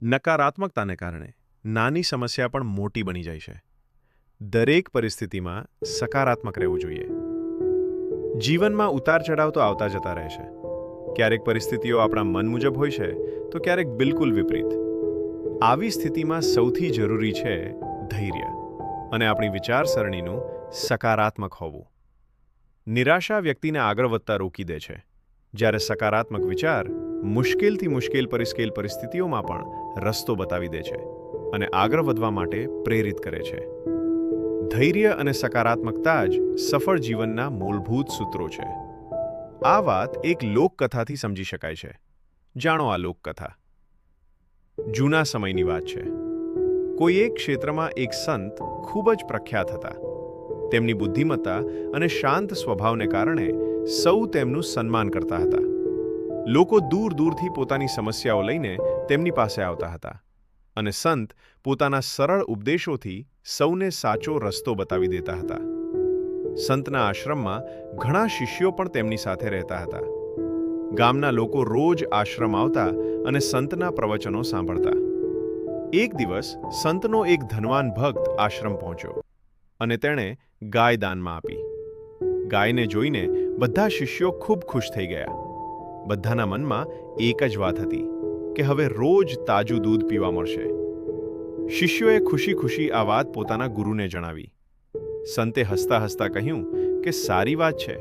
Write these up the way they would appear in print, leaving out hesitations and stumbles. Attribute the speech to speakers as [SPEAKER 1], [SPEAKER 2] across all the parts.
[SPEAKER 1] નકારાત્મકતાને કારણે નાની સમસ્યા પણ મોટી બની જાય છે. દરેક પરિસ્થિતિમાં સકારાત્મક રહેવું જોઈએ. જીવનમાં ઉતાર-ચઢાવ તો આવતા જતા રહે છે. ક્યારેક પરિસ્થિતિઓ આપણા મન મુજબ હોય છે તો ક્યારેક બિલકુલ વિપરીત. આવી સ્થિતિમાં સૌથી જરૂરી છે ધૈર્ય અને આપણી વિચારસરણીનું સકારાત્મક હોવું. નિરાશા વ્યક્તિને આગળ વધતા રોકી દે છે, જ્યારે સકારાત્મક વિચાર મુશ્કેલથી મુશ્કેલ પરિસ્થિતિઓમાં પણ રસ્તો બતાવી દે છે અને આગળ વધવા માટે પ્રેરિત કરે છે. ધૈર્ય અને સકારાત્મકતા જ સફળ જીવનના મૂળભૂત સૂત્રો છે. આ વાત એક લોકકથાથી સમજી શકાય છે. જાણો આ લોકકથા. જૂના સમયની વાત છે. કોઈ એક ક્ષેત્રમાં એક સંત ખૂબ જ પ્રખ્યાત હતા. તેમની બુદ્ધિમત્તા અને શાંત સ્વભાવને કારણે સૌ તેમનું સન્માન કરતા હતા. લોકો દૂર દૂરથી પોતાની સમસ્યાઓ લઈને તેમની પાસે આવતા હતા અને સંત પોતાના સરળ ઉપદેશોથી સૌને સાચો રસ્તો બતાવી દેતા હતા. સંતના આશ્રમમાં ઘણા શિષ્યો પણ તેમની સાથે રહેતા હતા. ગામના લોકો રોજ આશ્રમ આવતા અને સંતના પ્રવચનો સાંભળતા. એક દિવસ સંતનો એક ધનવાન ભક્ત આશ્રમ પહોંચ્યો અને તેણે ગાય દાનમાં આપી. ગાયને જોઈને બધા શિષ્યો ખૂબ ખુશ થઈ ગયા. બધાના મનમાં એક જ વાત હતી કે હવે રોજ તાજું દૂધ પીવા મળશે. શિષ્યોએ ખુશી ખુશી આ વાત પોતાના ગુરુને જણાવી. સંતે હસતા હસતા કહ્યું કે સારી વાત છે,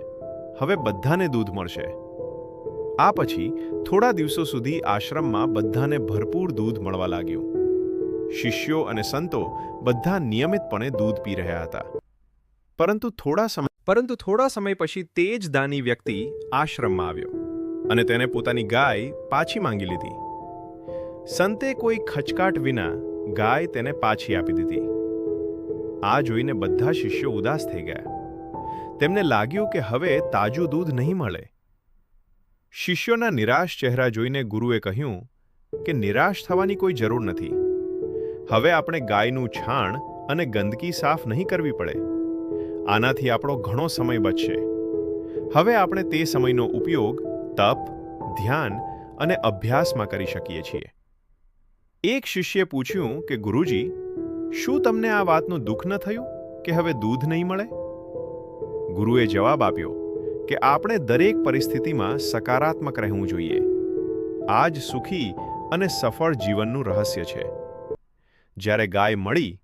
[SPEAKER 1] હવે બધાને દૂધ મળશે. આ પછી થોડા દિવસો સુધી આશ્રમમાં બધાને ભરપૂર દૂધ મળવા લાગ્યું. શિષ્યો અને સંતો બધા નિયમિતપણે દૂધ પી રહ્યા હતા. પરંતુ થોડા સમય પછી તે જ દાની વ્યક્તિ આશ્રમમાં આવ્યો અને તેને પોતાની ગાય પાછી માંગી લીધી. સંતે કોઈ ખચકાટ વિના ગાય તેને પાછી આપી દીધી. આ જોઈને બધા શિષ્યો ઉદાસ થઈ ગયા. તેમને લાગ્યું કે હવે તાજું દૂધ નહીં મળે. શિષ્યોના નિરાશ ચહેરા જોઈને ગુરુએ કહ્યું કે નિરાશ થવાની કોઈ જરૂર નથી. હવે આપણે ગાયનું છાણ અને ગંદકી સાફ નહીં કરવી પડે. આનાથી આપણો ઘણો સમય બચશે. હવે આપણે તે સમયનો ઉપયોગ તપ, ધ્યાન અને અભ્યાસમાં કરી શકીએ છીએ. એક શિષ્યે પૂછ્યું કે ગુરુજી, શું તમને આ વાતનું દુઃખ ન થયું કે હવે દૂધ નહીં મળે? ગુરુએ જવાબ આપ્યો કે આપણે દરેક પરિસ્થિતિમાં સકારાત્મક રહેવું જોઈએ. આ જ સુખી અને સફળ જીવનનું રહસ્ય છે. જ્યારે ગાય મળી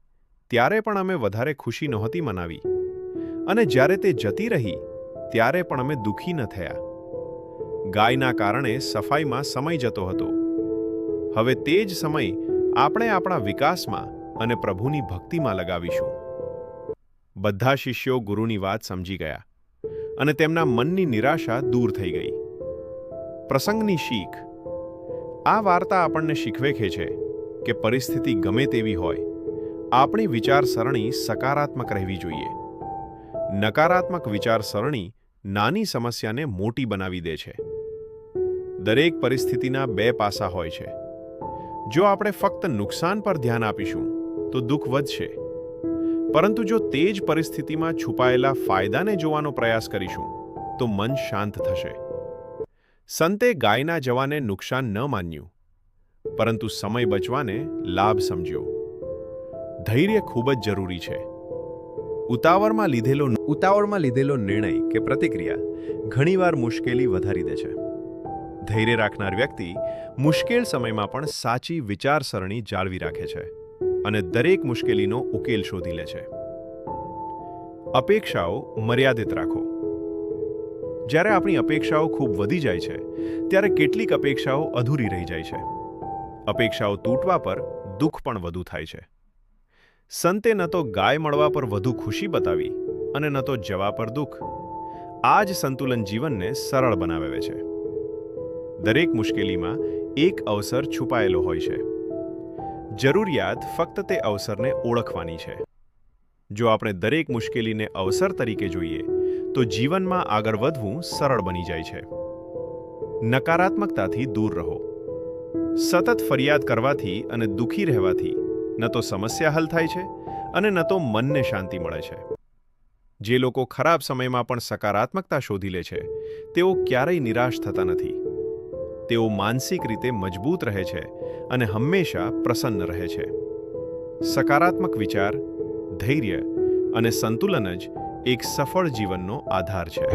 [SPEAKER 1] ત્યારે પણ અમે વધારે ખુશી નહોતી મનાવી અને જ્યારે તે જતી રહી ત્યારે પણ અમે દુઃખી ન થયા. ગાયના કારણે સફાઈમાં સમય જતો હતો. હવે તે જ સમય આપણે આપણા વિકાસમાં અને પ્રભુની ભક્તિમાં લગાવીશું. બધા શિષ્યો ગુરુની વાત સમજી ગયા અને તેમના મનની નિરાશા દૂર થઈ ગઈ. પ્રસંગની શીખ. આ વાર્તા આપણને શીખવે છે કે પરિસ્થિતિ ગમે તેવી હોય, આપણી વિચારસરણી સકારાત્મક રહેવી જોઈએ. નકારાત્મક વિચારસરણી નાની સમસ્યાને મોટી બનાવી દે છે. દરેક પરિસ્થિતિના બે પાસા હોય છે. જો આપણે ફક્ત નુકસાન પર ધ્યાન આપીશું તો દુઃખ વધશે, પરંતુ જો તે જ પરિસ્થિતિમાં છુપાયેલા ફાયદાને જોવાનો પ્રયાસ કરીશું તો મન શાંત થશે. સંતે ગાયના જવાને નુકસાન ન માન્યું, પરંતુ સમય બચવાને લાભ સમજ્યો. ધૈર્ય ખૂબ જ જરૂરી છે. ઉતાવળમાં લીધેલો નિર્ણય કે પ્રતિક્રિયા ઘણીવાર મુશ્કેલી વધારી દે છે. ધૈર્ય રાખનાર વ્યક્તિ મુશ્કેલ સમયમાં પણ સાચી વિચારસરણી જાળવી રાખે છે અને દરેક મુશ્કેલીનો ઉકેલ શોધી લે છે. અપેક્ષાઓ મર્યાદિત રાખો. જ્યારે આપણી અપેક્ષાઓ ખૂબ વધી જાય છે ત્યારે કેટલીક અપેક્ષાઓ અધૂરી રહી જાય છે. અપેક્ષાઓ તૂટવા પર દુઃખ પણ વધુ થાય છે. સંતે ન તો ગાય મળવા પર વધુ ખુશી બતાવી અને ન તો જવા પર દુઃખ. આ જ સંતુલન જીવનને સરળ બનાવે છે. દરેક મુશ્કેલીમાં એક અવસર છુપાયેલો હોય છે. જરૂરિયાત ફક્ત તે અવસરને ઓળખવાની છે. જો આપણે દરેક મુશ્કેલીને અવસર તરીકે જોઈએ તો જીવનમાં આગળ વધવું સરળ બની જાય છે. નકારાત્મકતાથી દૂર રહો. સતત ફરિયાદ કરવાથી અને દુઃખી રહેવાથી ન તો સમસ્યા હલ થાય છે અને ન તો મનને શાંતિ મળે છે. જે લોકો ખરાબ સમયમાં પણ સકારાત્મકતા શોધી લે છે તેઓ ક્યારેય નિરાશ થતા નથી. તેઓ માનસિક રીતે મજબૂત રહે છે અને હંમેશા પ્રસન્ન રહે છે. સકારાત્મક વિચાર, ધૈર્ય અને સંતુલન જ એક સફળ જીવનનો આધાર છે.